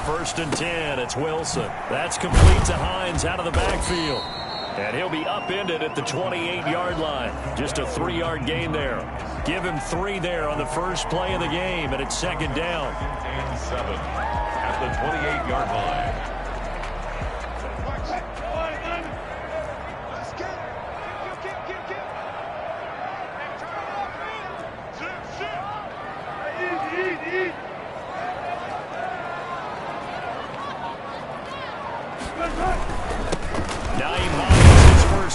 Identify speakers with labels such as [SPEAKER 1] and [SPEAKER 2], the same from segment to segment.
[SPEAKER 1] first and 10. It's Wilson. That's complete to Hines out of the backfield. And he'll be upended at the 28-yard line. Just a 3-yard gain there. Give him 3 there on the first play of the game, and it's second down.
[SPEAKER 2] And 7 at the 28-yard line.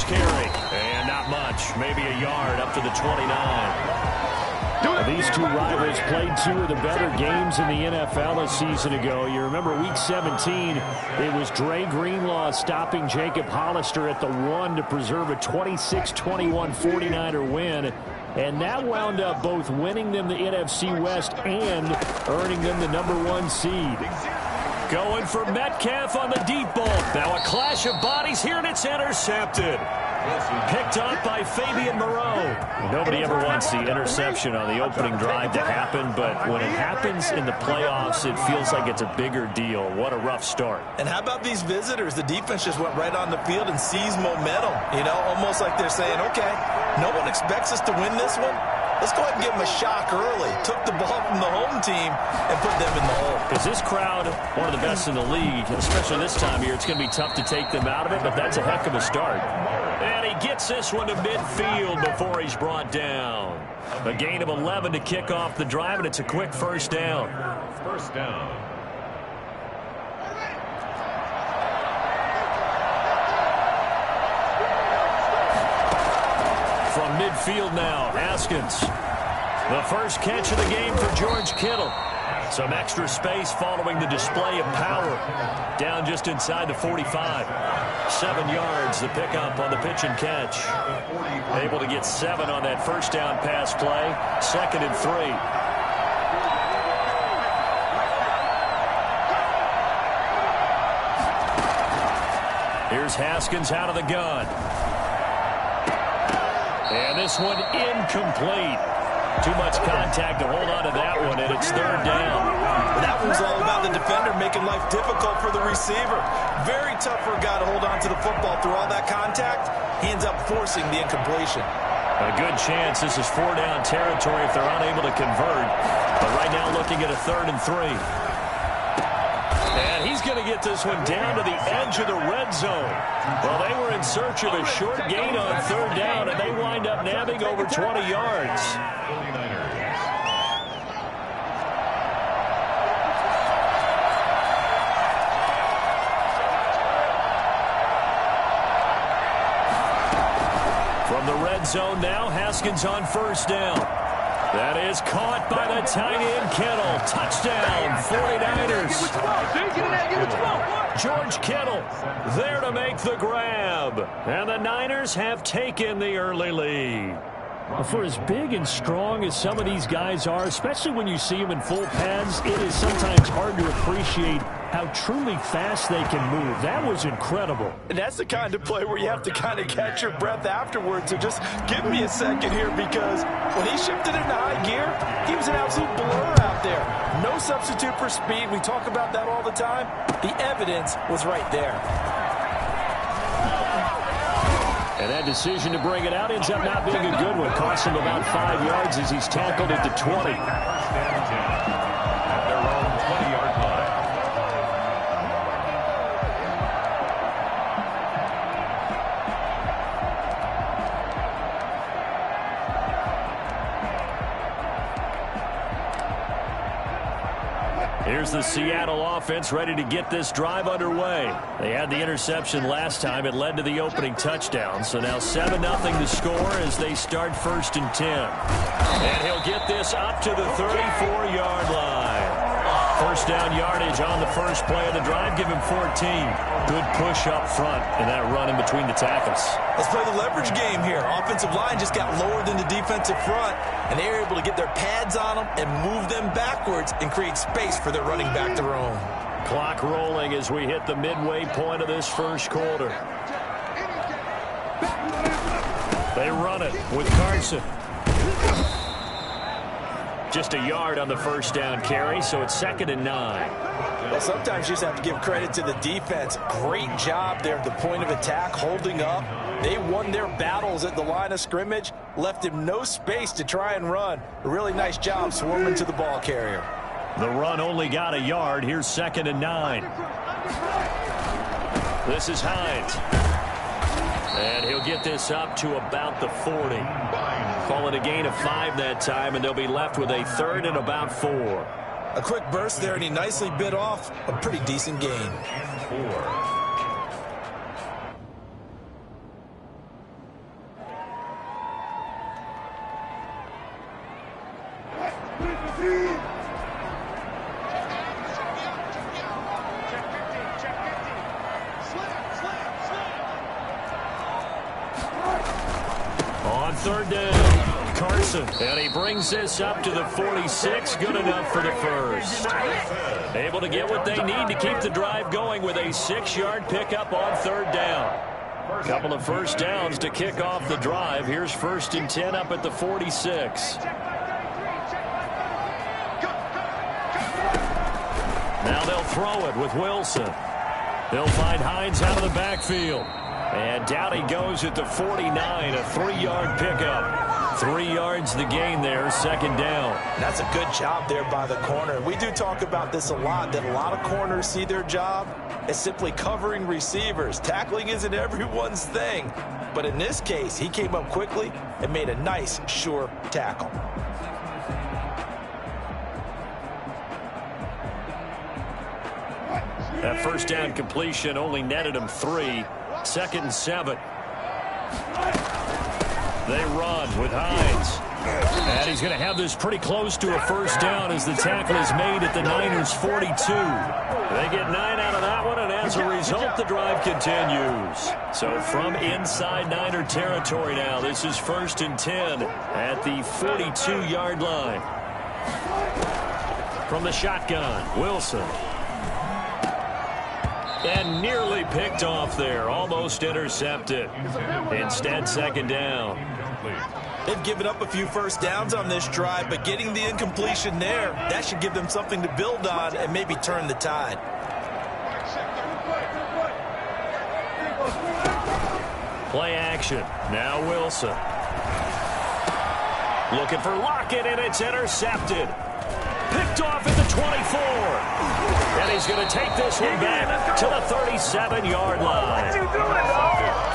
[SPEAKER 1] Carry, and not much, maybe a yard up to the 29. These two rivals played 2 of the better games in the NFL a season ago. You remember week 17, it was Dre Greenlaw stopping Jacob Hollister at the 1 to preserve a 26-21 49er win. And that wound up both winning them the NFC West and earning them the #1 seed. Going for Metcalf on the deep ball. Now a clash of bodies here, and it's intercepted. Picked up by Fabian Moreau. Nobody ever wants the interception on the opening drive to happen, but when it happens in the playoffs, it feels like it's a bigger deal. What a rough start.
[SPEAKER 3] And how about these visitors? The defense just went right on the field and seized momentum. You know, almost like they're saying, okay, no one expects us to win this one. Let's go ahead and give them a shock early. Took the ball from the home team and put them in the hole.
[SPEAKER 1] Because this crowd, one of the best in the league, especially this time of year, it's going to be tough to take them out of it, but that's a heck of a start. And he gets this one to midfield before he's brought down. A gain of 11 to kick off the drive, and it's a quick first down.
[SPEAKER 2] First down.
[SPEAKER 1] From midfield now, Haskins. The first catch of the game for George Kittle. Some extra space following the display of power. Down just inside the 45. 7 yards, the pickup on the pitch and catch. Able to get 7 on that first down pass play. 2nd and 3. Here's Haskins out of the gun. And this one incomplete. Too much contact to hold on to that one, and it's 3rd down.
[SPEAKER 3] That one's all about the defender making life difficult for the receiver. Very tough for a guy to hold on to the football through all that contact. He ends up forcing the incompletion.
[SPEAKER 1] A good chance this is 4-down territory if they're unable to convert. But right now looking at a 3rd and 3. And he's going to get this one down to the edge of the red zone. Well, they were in search of a short gain on 3rd down, and they wind up nabbing over 20 yards. From the red zone now, Haskins on first down. That is caught by the tight end Kittle. Touchdown, 49ers. George Kittle there to make the grab. And the Niners have taken the early lead. For as big and strong as some of these guys are, especially when you see them in full pads, it is sometimes hard to appreciate how truly fast they can move. That was incredible.
[SPEAKER 3] And that's the kind of play where you have to kind of catch your breath afterwards. So just give me a second here, because when he shifted into high gear, he was an absolute blur out there. No substitute for speed. We talk about that all the time. The evidence was right there.
[SPEAKER 1] And that decision to bring it out ends up not being a good one. Costs him about 5 yards as he's tackled at the 20.
[SPEAKER 2] At their own 20-yard line.
[SPEAKER 1] Here's the Seattle offense ready to get this drive underway. They had the interception last time. It led to the opening touchdown. So now 7-0 the score as they start 1st and 10. And he'll get this up to the 34-yard line. First down yardage on the first play of the drive. Give him 14. Good push up front in that run in between the tackles.
[SPEAKER 3] Let's play the leverage game here. Offensive line just got lower than the defensive front, and they were able to get their pads on them and move them backwards and create space for their running back to roam.
[SPEAKER 1] Clock rolling as we hit the midway point of this first quarter. They run it with Carson. Just a yard on the first down carry, so it's 2nd and 9.
[SPEAKER 3] Well, sometimes you just have to give credit to the defense. Great job there at the point of attack, holding up. They won their battles at the line of scrimmage, left him no space to try and run. A really nice job swarming to the ball carrier.
[SPEAKER 1] The run only got a yard. Here's 2nd and 9. This is Hines. And he'll get this up to about the 40. Call it a gain of 5 that time, and they'll be left with a 3rd and about 4.
[SPEAKER 3] A quick burst there, and he nicely bit off a pretty decent gain.
[SPEAKER 2] 4.
[SPEAKER 1] On 3rd down, Carson. And he brings this up to the 46. Good enough for the first. Able to get what they need to keep the drive going with a 6-yard pickup on 3rd down. Couple of first downs to kick off the drive. Here's 1st and 10 up at the 46. Now they'll throw it with Wilson. They'll find Hines out of the backfield. And down he goes at the 49, a 3-yard pickup. 3 yards the gain there, 2nd down.
[SPEAKER 3] That's a good job there by the corner. We do talk about this a lot, that a lot of corners see their job as simply covering receivers. Tackling isn't everyone's thing. But in this case, he came up quickly and made a nice, sure tackle.
[SPEAKER 1] That first down completion only netted him 3. 2nd and 7. They run with Hines. And he's going to have this pretty close to a first down as the tackle is made at the Niners' 42. They get 9 out of that one, and as a result, the drive continues. So from inside Niner territory now, this is 1st and 10 at the 42-yard line. From the shotgun, Wilson. And nearly picked off there. Almost intercepted. Instead, 2nd down.
[SPEAKER 3] They've given up a few first downs on this drive, but getting the incompletion there, that should give them something to build on and maybe turn the tide.
[SPEAKER 1] Play action. Now Wilson. Looking for Lockett, and it's intercepted. Picked off at the 24. And he's going to take this one back to the 37-yard line.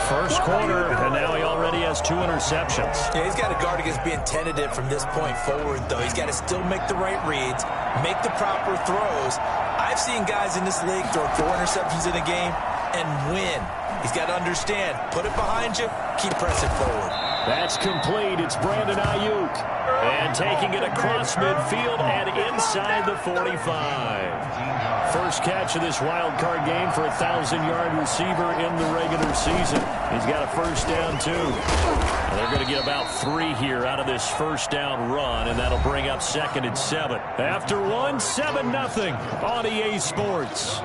[SPEAKER 1] First quarter, and now he already has 2 interceptions.
[SPEAKER 3] Yeah, he's got to guard against being tentative from this point forward, though. He's got to still make the right reads, make the proper throws. I've seen guys in this league throw 4 interceptions in a game and win. He's got to understand, put it behind you, keep pressing forward.
[SPEAKER 1] That's complete. It's Brandon Ayuk. And taking it across midfield and inside the 45. First catch of this wild card game for a 1,000-yard receiver in the regular season. He's got a first down, too. And they're going to get about 3 here out of this first down run, and that'll bring up 2nd and 7. After 1, 7-0 on EA Sports.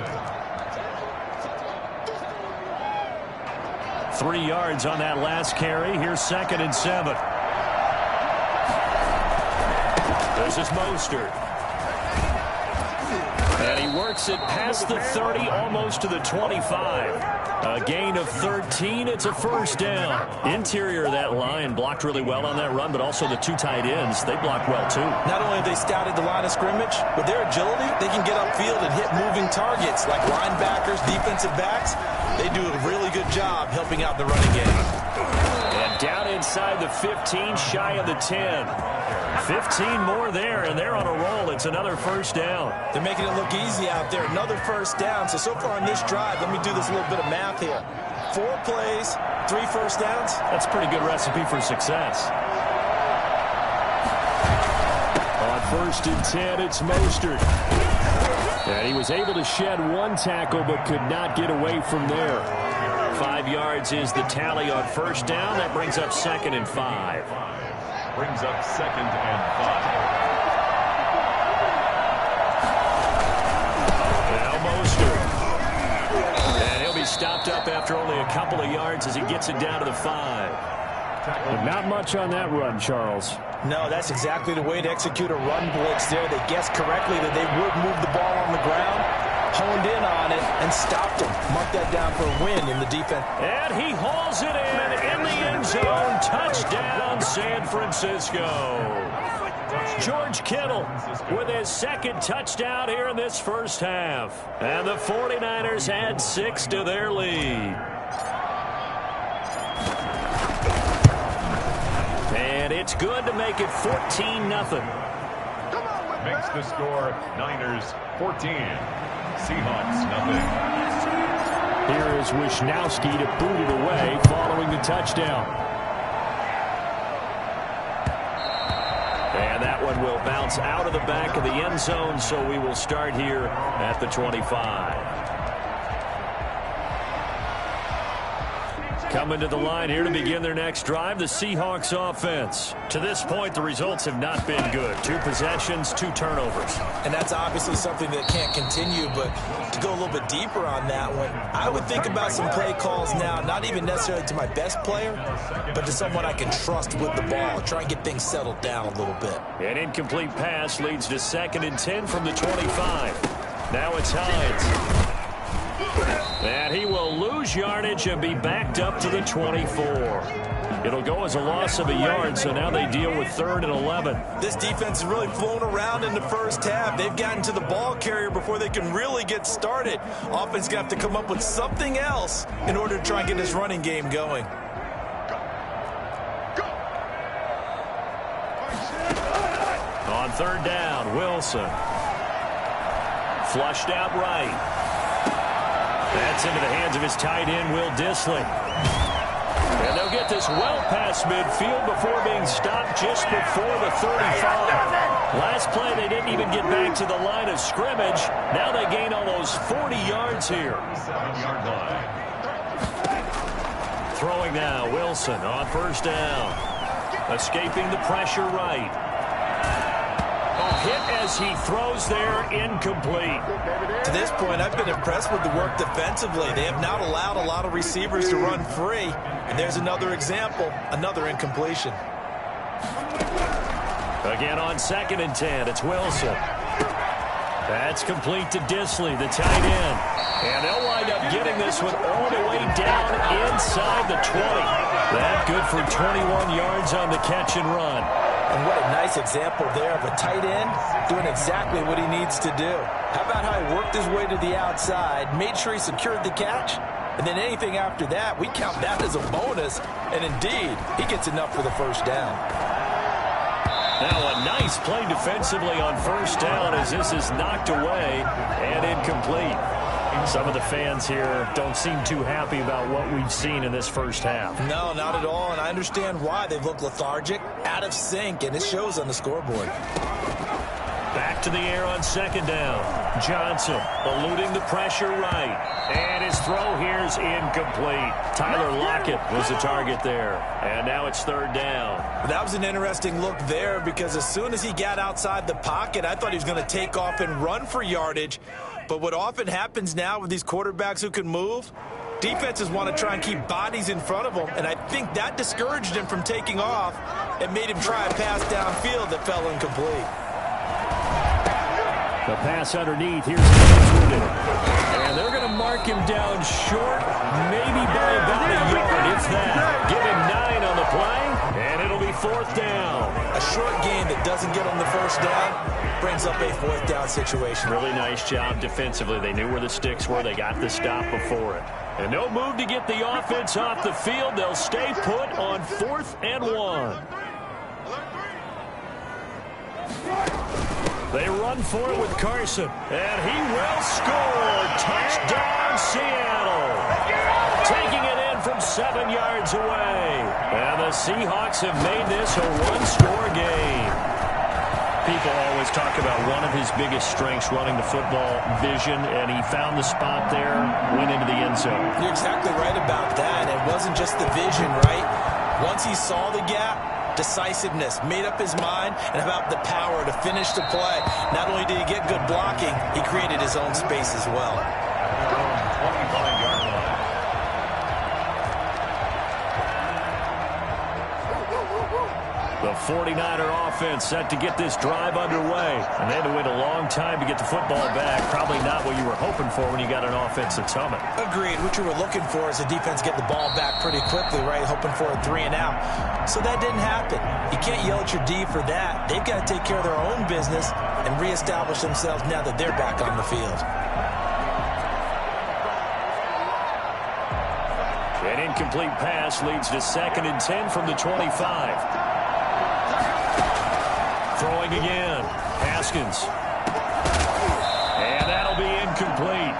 [SPEAKER 1] 3 yards on that last carry. Here's 2nd and 7. This is Mostert. And he works it past the 30, almost to the 25. A gain of 13. It's a first down. Interior of that line blocked really well on that run, but also the 2 tight ends, they blocked well, too.
[SPEAKER 3] Not only have they scouted the line of scrimmage, with their agility, they can get upfield and hit moving targets like linebackers, defensive backs. They do a really good job helping out the running game.
[SPEAKER 1] And down inside the 15, shy of the 10. 15 more there, and they're on a roll. It's another first down.
[SPEAKER 3] They're making it look easy out there. Another first down. So far on this drive, let me do this little bit of math here. 4 plays, 3 first downs.
[SPEAKER 1] That's a pretty good recipe for success. On 1st and 10, it's Mostert. And he was able to shed 1 tackle, but could not get away from there. 5 yards is the tally on first down. That brings up 2nd and 5.
[SPEAKER 2] Brings up 2nd and 5.
[SPEAKER 1] Now Mostert. And he'll be stopped up after only a couple of yards as he gets it down to the 5. But not much on that run, Charles.
[SPEAKER 3] No, that's exactly the way to execute a run blitz there. They guessed correctly that they would move the ball on the ground, honed in on it, and stopped him. Mark that down for a win in the defense.
[SPEAKER 1] And he hauls it in the end zone. Touchdown, San Francisco. George Kittle with his second touchdown here in this first half. And the 49ers add 6 to their lead. And it's good to make it 14-0.
[SPEAKER 2] Makes the score Niners 14. Seahawks nothing.
[SPEAKER 1] Here is Wisnowski to boot it away following the touchdown. And that one will bounce out of the back of the end zone, so we will start here at the 25. Coming to the line here to begin their next drive, the Seahawks offense. To this point, the results have not been good. 2 possessions, 2 turnovers.
[SPEAKER 3] And that's obviously something that can't continue, but to go a little bit deeper on that one, I would think about some play calls now, not even necessarily to my best player, but to someone I can trust with the ball. Try and get things settled down a little bit.
[SPEAKER 1] An incomplete pass leads to 2nd and 10 from the 25. Now it's Hines. And he will lose yardage and be backed up to the 24. It'll go as a loss of a yard, so now they deal with 3rd and 11.
[SPEAKER 3] This defense has really flown around in the first half. They've gotten to the ball carrier before they can really get started. Offense going to have to come up with something else in order to try and get this running game going.
[SPEAKER 1] On 3rd down, Wilson. Flushed out right. That's into the hands of his tight end, Will Dissly. And they'll get this well past midfield before being stopped just before the 35. Last play, they didn't even get back to the line of scrimmage. Now they gain almost 40 yards here.
[SPEAKER 2] 7-yard line.
[SPEAKER 1] Throwing now, Wilson on 1st down. Escaping the pressure right. A hit as he throws there, incomplete.
[SPEAKER 3] To this point, I've been impressed with the work defensively. They have not allowed a lot of receivers to run free. And there's another example, another incompletion.
[SPEAKER 1] Again on 2nd and 10, it's Wilson. That's complete to Dissly, the tight end. And they'll wind up getting this one all the way down inside the 20. That good for 21 yards on the catch and run.
[SPEAKER 3] And what a nice example there of a tight end doing exactly what he needs to do. How about how he worked his way to the outside, made sure he secured the catch, and then anything after that, we count that as a bonus. And indeed, he gets enough for the 1st down.
[SPEAKER 1] Now a nice play defensively on 1st down as this is knocked away and incomplete. Some of the fans here don't seem too happy about what we've seen in this first half.
[SPEAKER 3] No, not at all, and I understand why. They've looked lethargic, out of sync, and it shows on the scoreboard.
[SPEAKER 1] Back to the air on 2nd down. Johnson eluding the pressure right. And his throw here is incomplete. Tyler Lockett was the target there. And now it's 3rd down.
[SPEAKER 3] That was an interesting look there because as soon as he got outside the pocket, I thought he was going to take off and run for yardage. But what often happens now with these quarterbacks who can move, defenses want to try and keep bodies in front of them, and I think that discouraged him from taking off and made him try a pass downfield that fell incomplete.
[SPEAKER 1] The pass underneath. Here's James with it. And they're going to mark him down short, maybe by about a yard, if that. Give him 9 on the play, and it'll be 4th down.
[SPEAKER 3] A short game that doesn't get on the 1st down brings up a 4th down situation.
[SPEAKER 1] Really nice job defensively. They knew where the sticks were. They got the stop before it. And no move to get the offense off the field. They'll stay put on 4th and 1. They run for it with Carson, and he will score. Touchdown, Seattle. Taking it in from 7 yards away. And the Seahawks have made this a one-score game. People always talk about one of his biggest strengths, running the football, vision, and he found the spot there, went into the end zone.
[SPEAKER 3] You're exactly right about that. It wasn't just the vision, right? Once he saw the gap, decisiveness, made up his mind, and about the power to finish the play. Not only did he get good blocking, he created his own space as well.
[SPEAKER 2] 25-yard line.
[SPEAKER 1] The 49er offense set to get this drive underway. And they had to wait a long time to get the football back. Probably not what you were hoping for when you got an offense that's humming.
[SPEAKER 3] Agreed. What you were looking for is the defense get the ball back pretty quickly, right? Hoping for a 3-and-out. So that didn't happen. You can't yell at your D for that. They've got to take care of their own business and reestablish themselves now that they're back on the field.
[SPEAKER 1] An incomplete pass leads to 2nd and 10 from the 25. Throwing again. Haskins. And that'll be incomplete.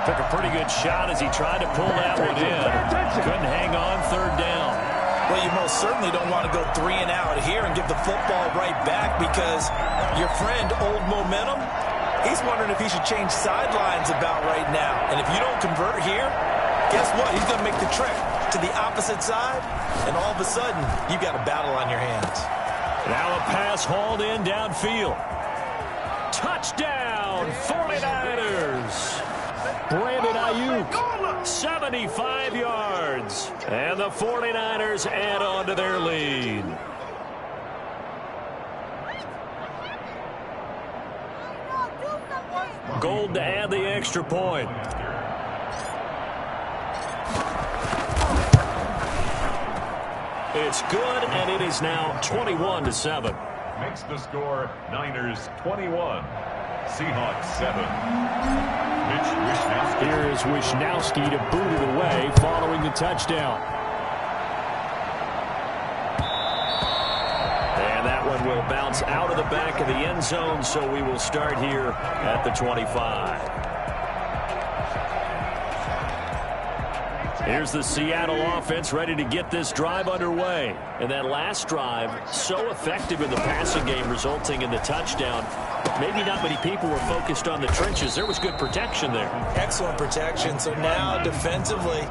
[SPEAKER 1] Took a pretty good shot as he tried to pull that one in. Couldn't hang on 3rd down.
[SPEAKER 3] Well, you most certainly don't want to go 3-and-out here and give the football right back because your friend, Old Momentum, he's wondering if he should change sidelines about right now. And if you don't convert here, guess what? He's going to make the trek to the opposite side, and all of a sudden, you've got a battle on your hands.
[SPEAKER 1] Now a pass hauled in downfield. Touchdown, 49ers. Brandon Ayuk, 75 yards. And the 49ers add on to their lead. Gold to add the extra point. It's good, and it is now 21-7.
[SPEAKER 2] Makes the score Niners 21, Seahawks 7.
[SPEAKER 1] Here is Wishnowski to boot it away following the touchdown. And that one will bounce out of the back of the end zone, so we will start here at the 25. Here's the Seattle offense ready to get this drive underway. And that last drive, so effective in the passing game, resulting in the touchdown. Maybe not many people were focused on the trenches. There was good protection there.
[SPEAKER 3] Excellent protection. So now, defensively,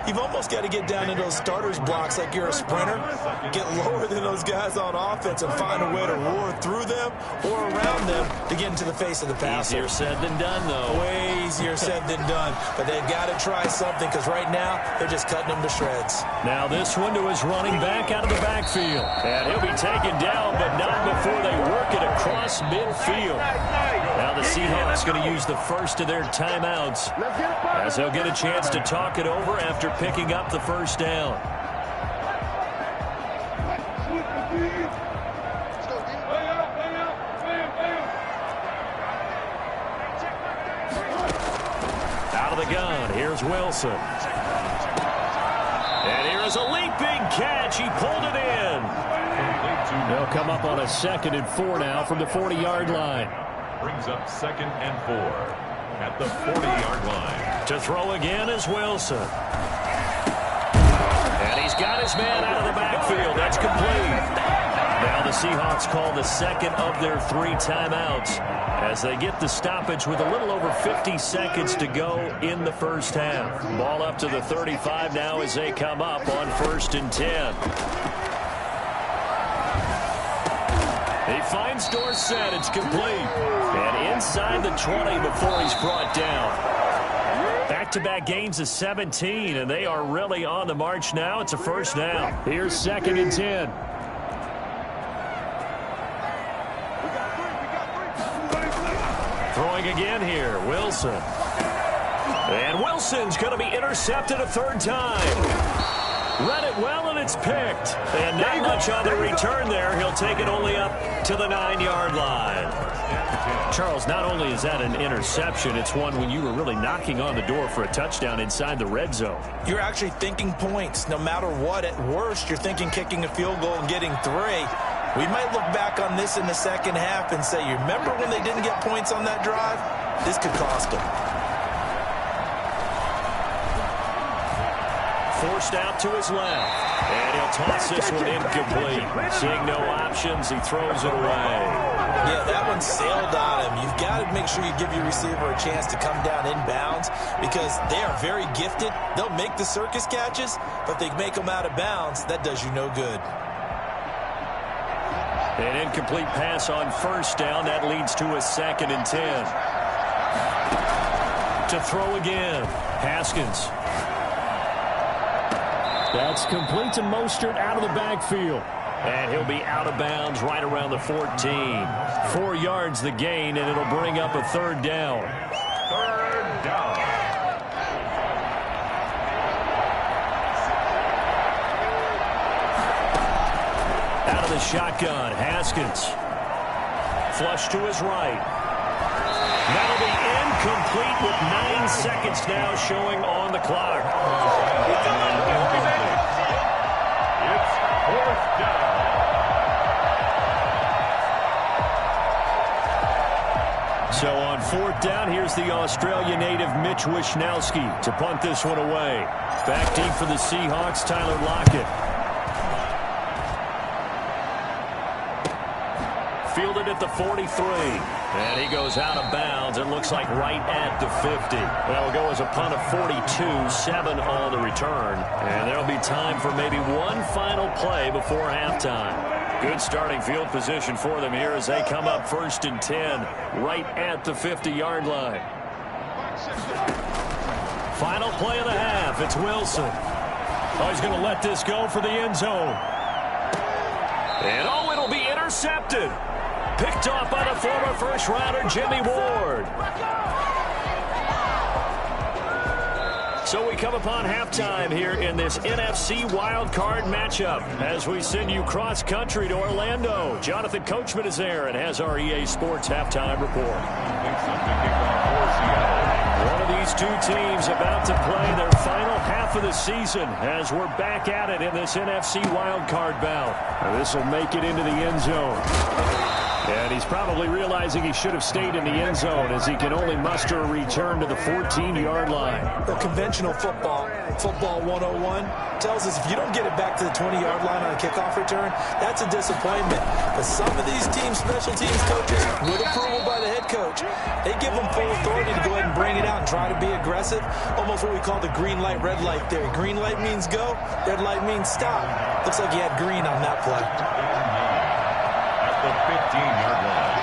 [SPEAKER 3] you've almost got to get down into those starters blocks like you're a sprinter. Get lower than those guys on offense and find a way to roar through them or around them to get into the face of the passer.
[SPEAKER 1] Easier said than done, though.
[SPEAKER 3] Way easier said than done. But they've got to try something because right now they're just cutting them to shreds.
[SPEAKER 1] Now this one to his running back out of the backfield. And he'll be taken down, but not before they work it across midfield. Now the Seahawks going to use the first of their timeouts as they'll get a chance to talk it over after picking up the first down. Out of the gun, here's Wilson. And here is a leaping catch. He pulled it in. They'll come up on a 2nd and 4 now from the 40-yard line.
[SPEAKER 2] Brings up 2nd and 4 at the 40-yard line.
[SPEAKER 1] To throw again is Wilson. And he's got his man out of the backfield. That's complete. Now the Seahawks call the 2nd of their 3 timeouts as they get the stoppage with a little over 50 seconds to go in the first half. Ball up to the 35 now as they come up on 1st and 10. He finds Dorsett. It's complete. And inside the 20 before he's brought down. Back-to-back gains of 17, and they are really on the march now. It's a first down. Here's 2nd and 10. Throwing again here, Wilson. And Wilson's going to be intercepted a 3rd time. Read it well, and it's picked. And not much on the return there. He'll take it only up to the 9-yard line. Charles, not only is that an interception, it's one when you were really knocking on the door for a touchdown inside the red zone.
[SPEAKER 3] You're actually thinking points. No matter what, at worst, you're thinking kicking a field goal and getting 3. We might look back on this in the second half and say, you remember when they didn't get points on that drive? This could cost them.
[SPEAKER 1] Forced out to his left. And he'll toss this one incomplete. Seeing no options, he throws it away.
[SPEAKER 3] Yeah, that one sailed on him. You've got to make sure you give your receiver a chance to come down inbounds because they are very gifted. They'll make the circus catches, but they make them out of bounds. That does you no good.
[SPEAKER 1] An incomplete pass on 1st down. That leads to a 2nd and 10. To throw again. Haskins. That's complete to Mostert out of the backfield. And he'll be out of bounds right around the 14. 4 yards the gain, and it'll bring up a third down.
[SPEAKER 2] Third down.
[SPEAKER 1] Out of the shotgun, Haskins. Flush to his right. That'll be incomplete with 9 seconds now showing on the clock.
[SPEAKER 2] It's fourth down.
[SPEAKER 1] So on fourth down, here's the Australia native Mitch Wishnowsky to punt this one away. Back deep for the Seahawks, Tyler Lockett. Fielded at the 43. And he goes out of bounds. It looks like right at the 50. That'll go as a punt of 42, 7 on the return. And there'll be time for maybe one final play before halftime. Good starting field position for them here as they come up 1st and 10 right at the 50-yard line. Final play of the half. It's Wilson. Oh, he's going to let this go for the end zone. And oh, it'll be intercepted. Picked off by the former first-rounder Jimmy Ward. So we come upon halftime here in this NFC wildcard matchup as we send you cross-country to Orlando. Jonathan Coachman is there and has our EA Sports halftime report. One of these two teams about to play their final half of the season as we're back at it in this NFC wildcard bout. This will make it into the end zone. And he's probably realizing he should have stayed in the end zone as he can only muster a return to the 14-yard line.
[SPEAKER 3] Well, conventional football 101, tells us if you don't get it back to the 20-yard line on a kickoff return, that's a disappointment. But some of these teams, special teams coaches, with approval by the head coach, they give them full authority to go ahead and bring it out and try to be aggressive, almost what we call the green light, red light theory. Green light means go, red light means stop. Looks like he had green on that play.
[SPEAKER 2] The 15-yard line.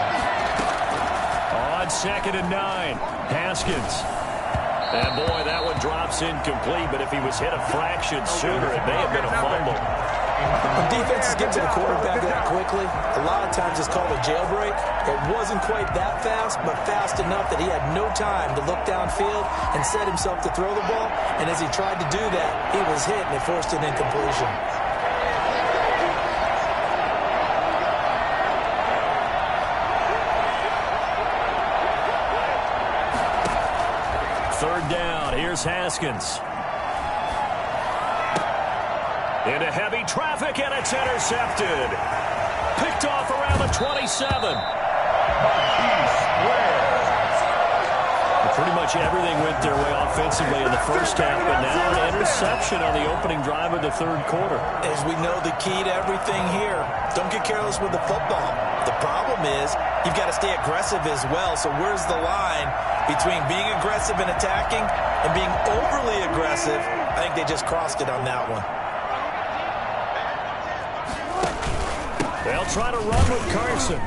[SPEAKER 1] On 2nd and 9, Haskins. And boy, that one drops incomplete, but if he was hit a fraction sooner, it may have been a fumble.
[SPEAKER 3] When defenses get to the quarterback that quickly, a lot of times it's called a jailbreak. It wasn't quite that fast, but fast enough that he had no time to look downfield and set himself to throw the ball. And as he tried to do that, he was hit and it forced an incompletion.
[SPEAKER 1] Third down, here's Haskins. Into heavy traffic, and it's intercepted. Picked off around the 27. Pretty much everything went their way offensively in the first half, but now an interception on the opening drive of the third quarter.
[SPEAKER 3] As we know, the key to everything here, don't get careless with the football. The problem is you've got to stay aggressive as well. So where's the line between being aggressive and attacking and being overly aggressive? I think they just crossed it on that one.
[SPEAKER 1] They'll try to run with Carson.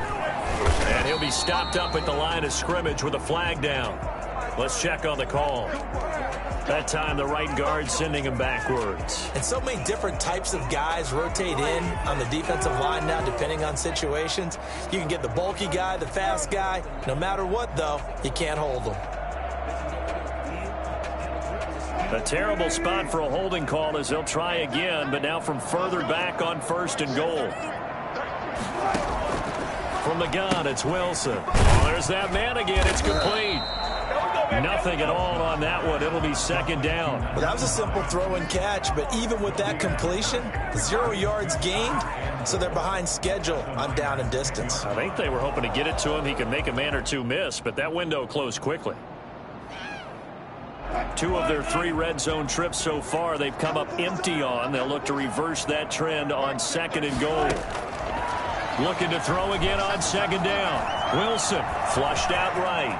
[SPEAKER 1] And he'll be stopped up at the line of scrimmage with a flag down. Let's check on the call. That time, the right guard sending him backwards.
[SPEAKER 3] And so many different types of guys rotate in on the defensive line now, depending on situations. You can get the bulky guy, the fast guy. No matter what, though, you can't hold them.
[SPEAKER 1] A terrible spot for a holding call as they'll try again, but now from further back on 1st and goal. From the gun, it's Wilson. Oh, there's that man again. It's complete. Nothing at all on that one. It'll be 2nd down.
[SPEAKER 3] Well, that was a simple throw and catch, but even with that completion, 0 yards gained, so they're behind schedule on down and distance.
[SPEAKER 1] I think they were hoping to get it to him. He could make a man or two miss, but that window closed quickly. 2 of their 3 red zone trips so far they've come up empty on. They'll look to reverse that trend on 2nd and goal. Looking to throw again on 2nd down. Wilson flushed out right.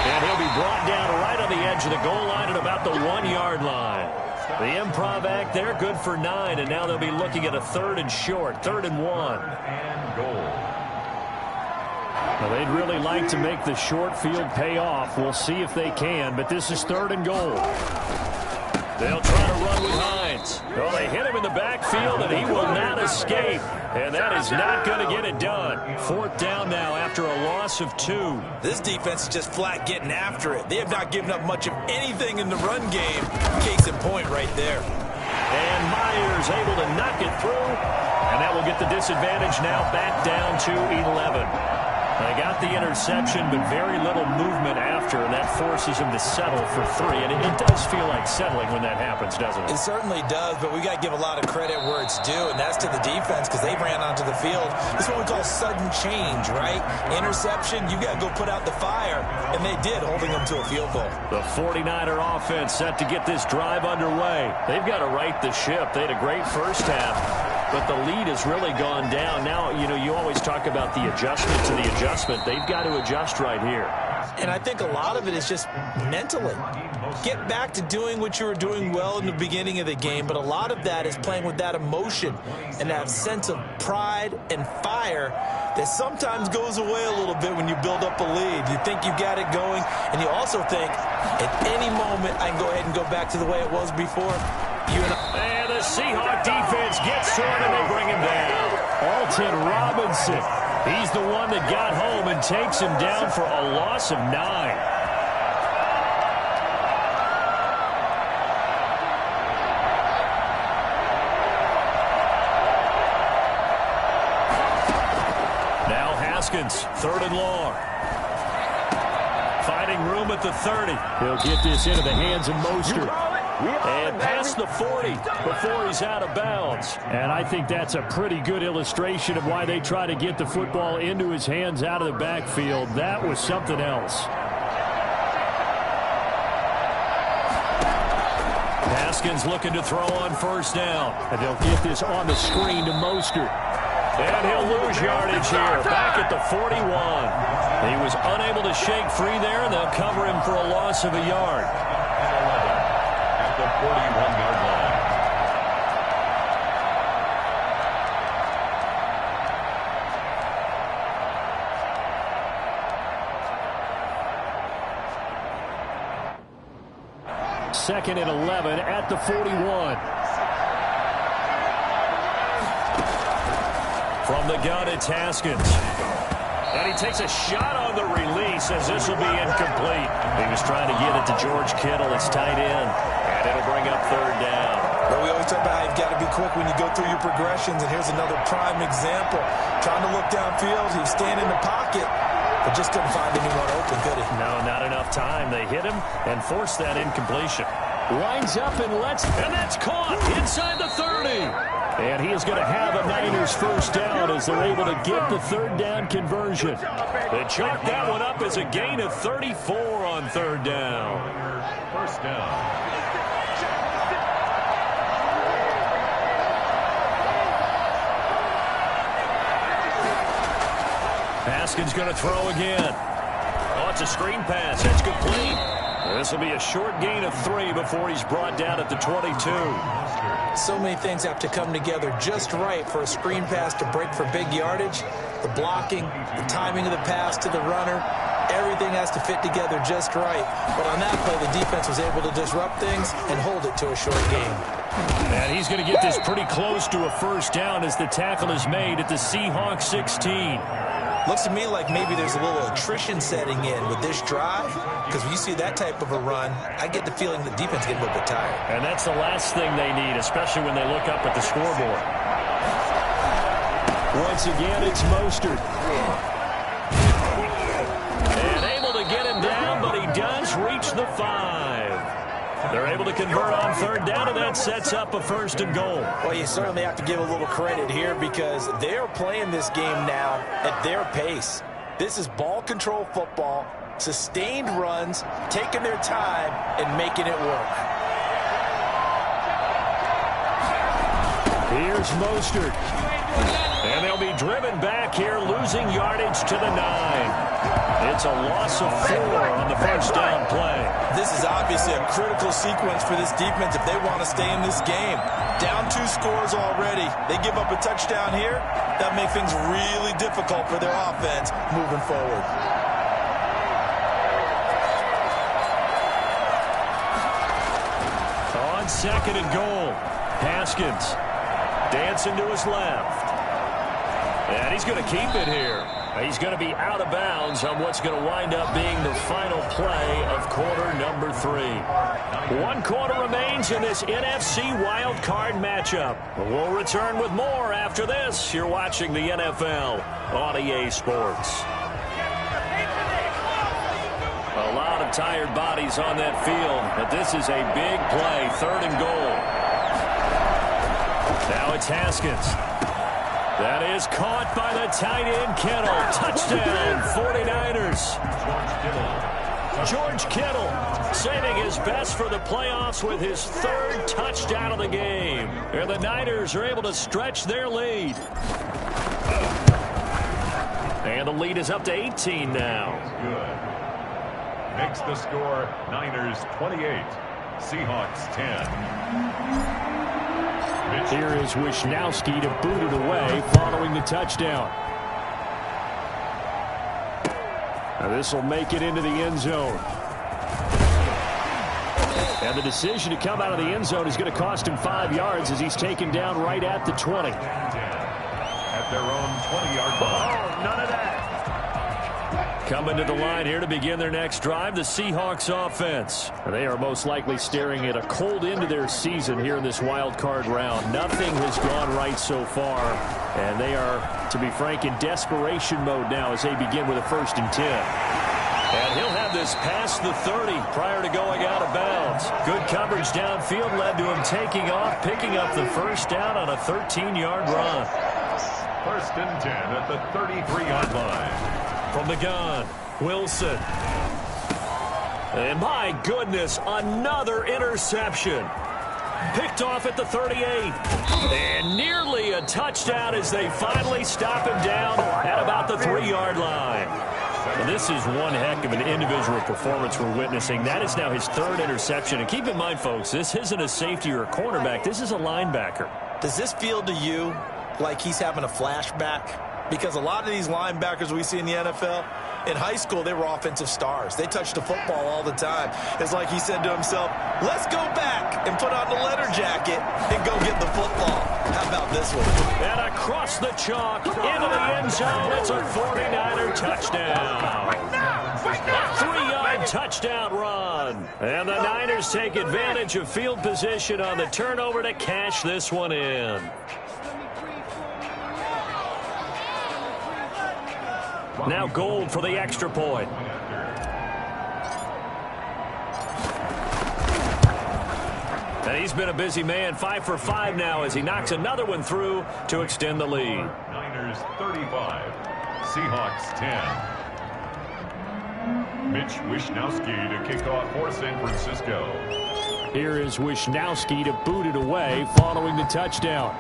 [SPEAKER 1] And he'll be brought down right on the edge of the goal line at about the 1-yard line. The improv act there, good for 9, and now they'll be looking at a 3rd and short, 3rd and 1.
[SPEAKER 2] And goal.
[SPEAKER 1] Well, they'd really like to make the short field pay off. We'll see if they can, but this is 3rd and goal. They'll try to run with Hines. Well, they hit him in the backfield, and he will not escape. And that is not going to get it done. 4th down now after a loss of 2.
[SPEAKER 3] This defense is just flat getting after it. They have not given up much of anything in the run game. Case in point right there.
[SPEAKER 1] And Myers able to knock it through. And that will get the disadvantage now back down to 11. They got the interception, but very little movement after, and that forces them to settle for 3. And it does feel like settling when that happens, doesn't it?
[SPEAKER 3] It certainly does, but we got to give a lot of credit where it's due, and that's to the defense because they ran onto the field. This is what we call sudden change, right? Interception, you got to go put out the fire, and they did, holding them to a field goal.
[SPEAKER 1] The 49er offense set to get this drive underway. They've got to right the ship. They had a great first half, but the lead has really gone down. Now, you always talk about the adjustment to the adjustment. They've got to adjust right here.
[SPEAKER 3] And I think a lot of it is just mentally. Get back to doing what you were doing well in the beginning of the game, but a lot of that is playing with that emotion and that sense of pride and fire that sometimes goes away a little bit when you build up a lead. You think you got it going, and you also think, at any moment, I can go ahead and go back to the way it was before.
[SPEAKER 1] And the Seahawk defense gets to him, and they bring him down. Alton Robinson. He's the one that got home and takes him down for a loss of 9. Now Haskins, 3rd and long. Finding room at the 30. He'll get this into the hands of Mostert. And past the 40 before he's out of bounds. And I think that's a pretty good illustration of why they try to get the football into his hands out of the backfield. That was something else. Haskins looking to throw on 1st down. And they'll get this on the screen to Mostert. And he'll lose yardage here, back at the 41. He was unable to shake free there, and they'll cover him for a loss of a yard.
[SPEAKER 2] 41-yard line.
[SPEAKER 1] Second and 11 at the 41. From the gun, it's Haskins. And he takes a shot on the release as this will be incomplete. He was trying to get it to George Kittle, his tight end. And it'll bring up 3rd down.
[SPEAKER 3] But we always talk about how you've got to be quick when you go through your progressions. And here's another prime example. Trying to look downfield. He was standing in the pocket, but just couldn't find anyone open, could he?
[SPEAKER 1] No, not enough time. They hit him and forced that incompletion. Lines up and and that's caught inside the 30. And he is going to have a Niners 1st down as they're able to get the 3rd down conversion. They chalk that one up as a gain of 34 on 3rd down.
[SPEAKER 2] 1st down.
[SPEAKER 1] Haskins going to throw again. Oh, it's a screen pass. That's complete. This will be a short gain of 3 before he's brought down at the 22.
[SPEAKER 3] So many things have to come together just right for a screen pass to break for big yardage. The blocking, the timing of the pass to the runner, everything has to fit together just right. But on that play, the defense was able to disrupt things and hold it to a short game.
[SPEAKER 1] And he's going to get this pretty close to a 1st down as the tackle is made at the Seahawks 16.
[SPEAKER 3] Looks to me like maybe there's a little attrition setting in with this drive, because when you see that type of a run, I get the feeling the defense getting a little bit tired.
[SPEAKER 1] And that's the last thing they need, especially when they look up at the scoreboard. Once again, it's Mostert. And able to get him down, but he does reach the 5. They're able to convert on 3rd down, and that sets up a 1st and goal.
[SPEAKER 3] Well, you certainly have to give a little credit here because they're playing this game now at their pace. This is ball control football, sustained runs, taking their time, and making it work.
[SPEAKER 1] Here's Mostert. And they'll be driven back here, losing yardage to the 9. It's a loss of 4 on the 1st down play.
[SPEAKER 3] This is obviously a critical sequence for this defense if they want to stay in this game. Down 2 scores already. They give up a touchdown here. That makes things really difficult for their offense moving forward.
[SPEAKER 1] On on 2nd and goal. Haskins dancing to his left. And he's going to keep it here. He's going to be out of bounds on what's going to wind up being the final play of quarter number 3. 1 quarter remains in this NFC wild card matchup. We'll return with more after this. You're watching the NFL on EA Sports. A lot of tired bodies on that field, but this is a big play, 3rd and goal. Now it's Haskins. That is caught by the tight end, Kittle. Touchdown, 49ers. George Kittle saving his best for the playoffs with his 3rd touchdown of the game. And the Niners are able to stretch their lead. And the lead is up to 18 now.
[SPEAKER 2] Good. Makes the score Niners 28, Seahawks 10.
[SPEAKER 1] Here is Wishnowski to boot it away following the touchdown. Now this will make it into the end zone. And the decision to come out of the end zone is going to cost him 5 yards as he's taken down right at the 20.
[SPEAKER 2] At their own 20-yard line.
[SPEAKER 1] Oh, none of that. Coming to the line here to begin their next drive, the Seahawks offense. They are most likely staring at a cold end to their season here in this wild card round. Nothing has gone right so far, and they are, to be frank, in desperation mode now as they begin with a 1st and 10. And he'll have this past the 30 prior to going out of bounds. Good coverage downfield led to him taking off, picking up the 1st down on a 13-yard run.
[SPEAKER 2] 1st and 10 at the 33-yard line.
[SPEAKER 1] From the gun, Wilson. And my goodness, another interception. Picked off at the 38. And nearly a touchdown as they finally stop him down at about the 3-yard line. Well, this is one heck of an individual performance we're witnessing. That is now his 3rd interception. And keep in mind, folks, this isn't a safety or a cornerback. This is a linebacker.
[SPEAKER 3] Does this feel to you like he's having a flashback? Because a lot of these linebackers we see in the NFL, in high school, they were offensive stars. They touched the football all the time. It's like he said to himself, let's go back and put on the leather jacket and go get the football. How about this one?
[SPEAKER 1] And across the chalk, into the end zone, it's a 49er touchdown. A 3-yard touchdown run. And the Niners take advantage of field position on the turnover to cash this one in. Now Gold for the extra point. And he's been a busy man, 5 for 5 now as he knocks another one through to extend the lead.
[SPEAKER 2] Niners 35, Seahawks 10. Mitch Wishnowski to kick off for San Francisco.
[SPEAKER 1] Here is Wishnowski to boot it away following the touchdown.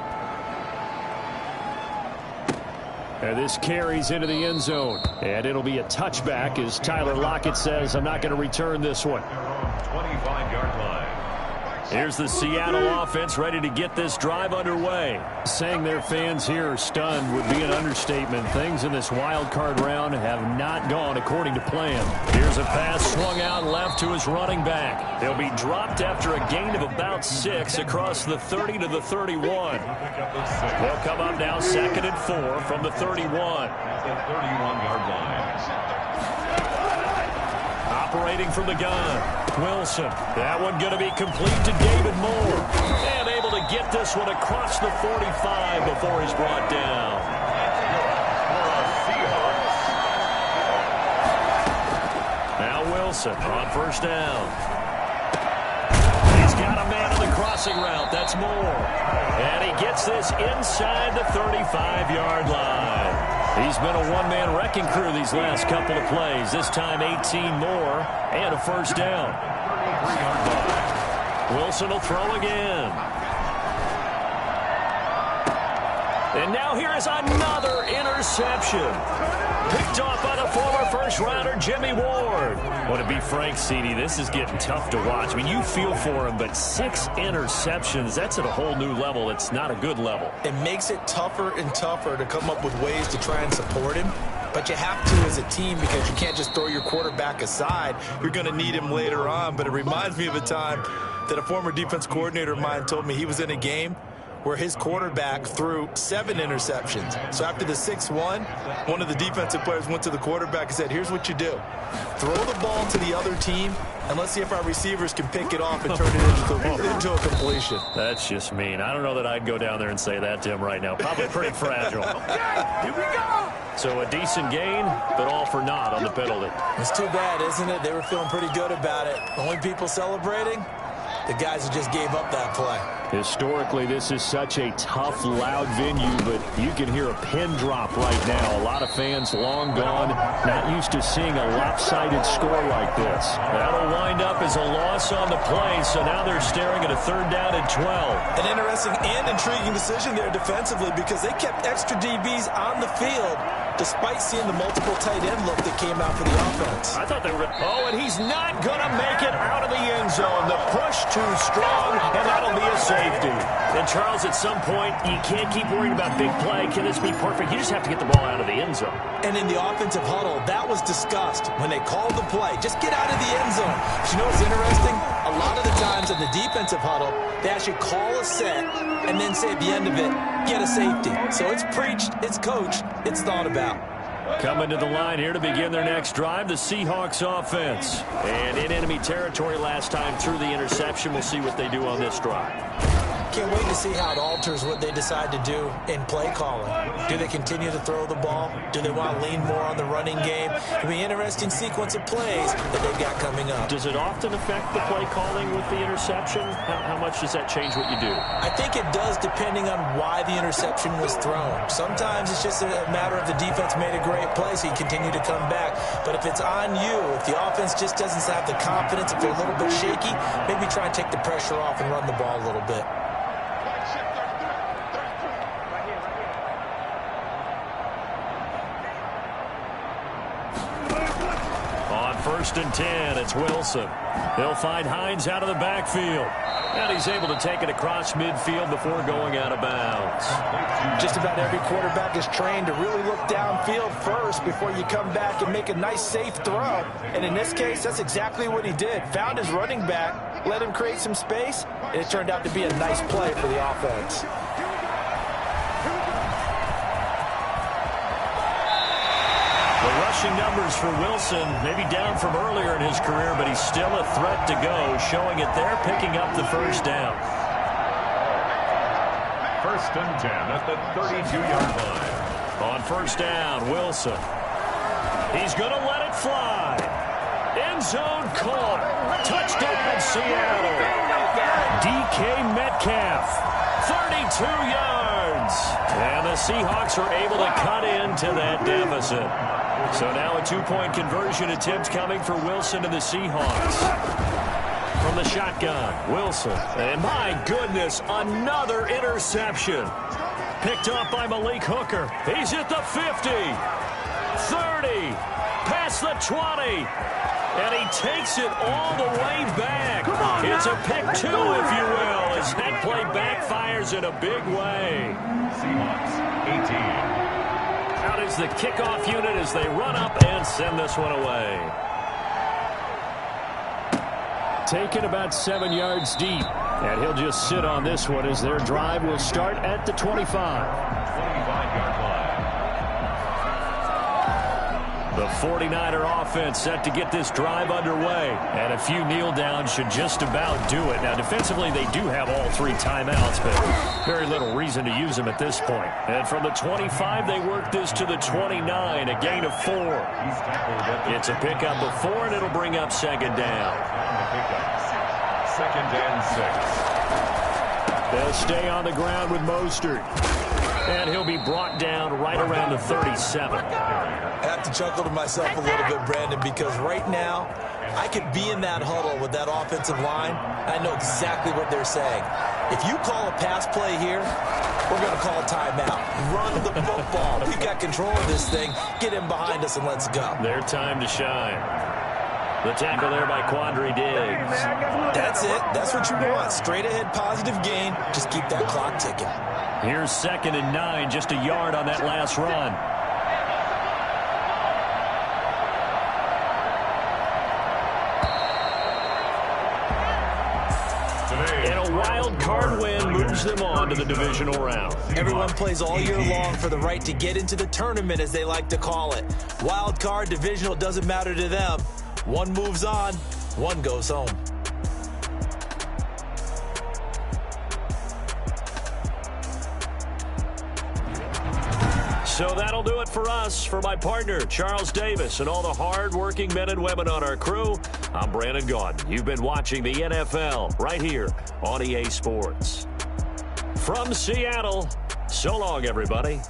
[SPEAKER 1] And this carries into the end zone. And it'll be a touchback as Tyler Lockett says, I'm not going to return this one.
[SPEAKER 2] 25-yard line.
[SPEAKER 1] Here's the Seattle offense ready to get this drive underway. Saying their fans here are stunned would be an understatement. Things in this wild card round have not gone according to plan. Here's a pass swung out left to his running back. They'll be dropped after a gain of about 6 across the 30 to the 31. They'll come up now 2nd and 4 from the 31.
[SPEAKER 2] The 31-yard line.
[SPEAKER 1] Operating from the gun, Wilson. That one going to be complete to David Moore. And able to get this one across the 45 before he's brought down. Now Wilson on 1st down. He's got a man on the crossing route. That's Moore. And he gets this inside the 35-yard line. He's been a one-man wrecking crew these last couple of plays. This time 18 more and a 1st down. Wilson will throw again. And now here is another interception. Picked off by the former first-rounder Jimmy Ward. Well, to be frank, CD, this is getting tough to watch. I mean, you feel for him, but 6 interceptions, that's at a whole new level. It's not a good level.
[SPEAKER 3] It makes it tougher and tougher to come up with ways to try and support him. but you have to as a team because you can't just throw your quarterback aside. You're going to need him later on, but it reminds me of a time that a former defense coordinator of mine told me he was in a game where his quarterback threw 7 interceptions. So after the 6-1, one of the defensive players went to the quarterback and said, here's what you do. Throw the ball to the other team, and let's see if our receivers can pick it off and turn it into a completion.
[SPEAKER 1] That's just mean. I don't know that I'd go down there and say that to him right now. Probably pretty fragile.
[SPEAKER 3] Here we go.
[SPEAKER 1] So a decent gain, but all for naught on the penalty.
[SPEAKER 3] It's too bad, isn't it? They were feeling pretty good about it. The only people celebrating? The guys who just gave up that play.
[SPEAKER 1] Historically, this is such a tough, loud venue, but you can hear a pin drop right now. A lot of fans long gone, not used to seeing a lopsided score like this. That'll wind up as a loss on the play, so now they're staring at a 3rd down and 12.
[SPEAKER 3] An interesting and intriguing decision there defensively because they kept extra DBs on the field despite seeing the multiple tight end look that came out for the offense.
[SPEAKER 1] I thought they were going to... Oh, and he's not going to make it out of the end zone. The push too strong, and that'll be a safety. And Charles, at some point, you can't keep worrying about big play. Can this be perfect? You just have to get the ball out of the end zone.
[SPEAKER 3] And in the offensive huddle, that was discussed when they called the play. Just get out of the end zone. But you know what's interesting? A lot of the times in the defensive huddle, they actually call a set and then say at the end of it, get a safety. So it's preached, it's coached, it's thought about.
[SPEAKER 1] Coming to the line here to begin their next drive, the Seahawks offense. And in enemy territory last time through the interception. We'll see what they do on this drive.
[SPEAKER 3] Can't wait to see how it alters what they decide to do in play calling. Do they continue to throw the ball? Do they want to lean more on the running game? It'll be an interesting sequence of plays that they've got coming up.
[SPEAKER 1] Does it often affect the play calling with the interception? How much does that change what you do?
[SPEAKER 3] I think it does depending on why the interception was thrown. Sometimes it's just a matter of the defense made a great play, so you continue to come back. But if it's on you, if the offense just doesn't have the confidence, if they're a little bit shaky, maybe try and take the pressure off and run the ball a little bit.
[SPEAKER 1] On 1st and 10, it's Wilson. He'll find Hines out of the backfield. And he's able to take it across midfield before going out of bounds.
[SPEAKER 3] Just about every quarterback is trained to really look downfield first before you come back and make a nice, safe throw. And in this case, that's exactly what he did. Found his running back, let him create some space, and it turned out to be a nice play for the offense.
[SPEAKER 1] Rushing numbers for Wilson, maybe down from earlier in his career, but he's still a threat to go, showing it there, picking up the 1st down.
[SPEAKER 2] 1st and 10 at the 32-yard line.
[SPEAKER 1] On 1st down, Wilson. He's going to let it fly. End zone caught. Touchdown, Seattle. DK Metcalf, 32 yards. And the Seahawks are able to cut into that deficit. So now a 2-point conversion attempt coming for Wilson and the Seahawks. From the shotgun, Wilson. And my goodness, another interception. Picked up by Malik Hooker. He's at the 50, 30, past the 20. And he takes it all the way back. It's a pick 2, if you will, as that play backfires in a big way.
[SPEAKER 2] Seahawks 18.
[SPEAKER 1] Out is the kickoff unit as they run up and send this one away. Taken about 7 yards deep. And he'll just sit on this one as their drive will start at the 25.
[SPEAKER 2] 25-yard line.
[SPEAKER 1] The 49er offense set to get this drive underway. And a few kneel downs should just about do it. Now, defensively, they do have all 3 timeouts, but very little reason to use them at this point. And from the 25, they work this to the 29, a gain of 4. It's a pickup of 4, and it'll bring up 2nd down.
[SPEAKER 2] 2nd and 6.
[SPEAKER 1] They'll stay on the ground with Mostert. And he'll be brought down right around the 37.
[SPEAKER 3] I have to chuckle to myself a little bit, Brandon, because right now I could be in that huddle with that offensive line. I know exactly what they're saying. If you call a pass play here, we're going to call a timeout. Run the football. We've got control of this thing. Get him behind us and let's go.
[SPEAKER 1] Their time to shine. The tackle there by Quandre Diggs.
[SPEAKER 3] That's it. That's what you want. Straight ahead positive gain. Just keep that clock ticking.
[SPEAKER 1] Here's 2nd and 9, just a yard on that last run. wild card win moves them on to the divisional round.
[SPEAKER 3] Everyone plays all year long for the right to get into the tournament, as they like to call it. Wild card, divisional, doesn't matter to them. One moves on, one goes home.
[SPEAKER 1] So that'll do it for us. For my partner, Charles Davis, and all the hard-working men and women on our crew, I'm Brandon Gaudin. You've been watching the NFL right here on EA Sports. From Seattle, so long, everybody.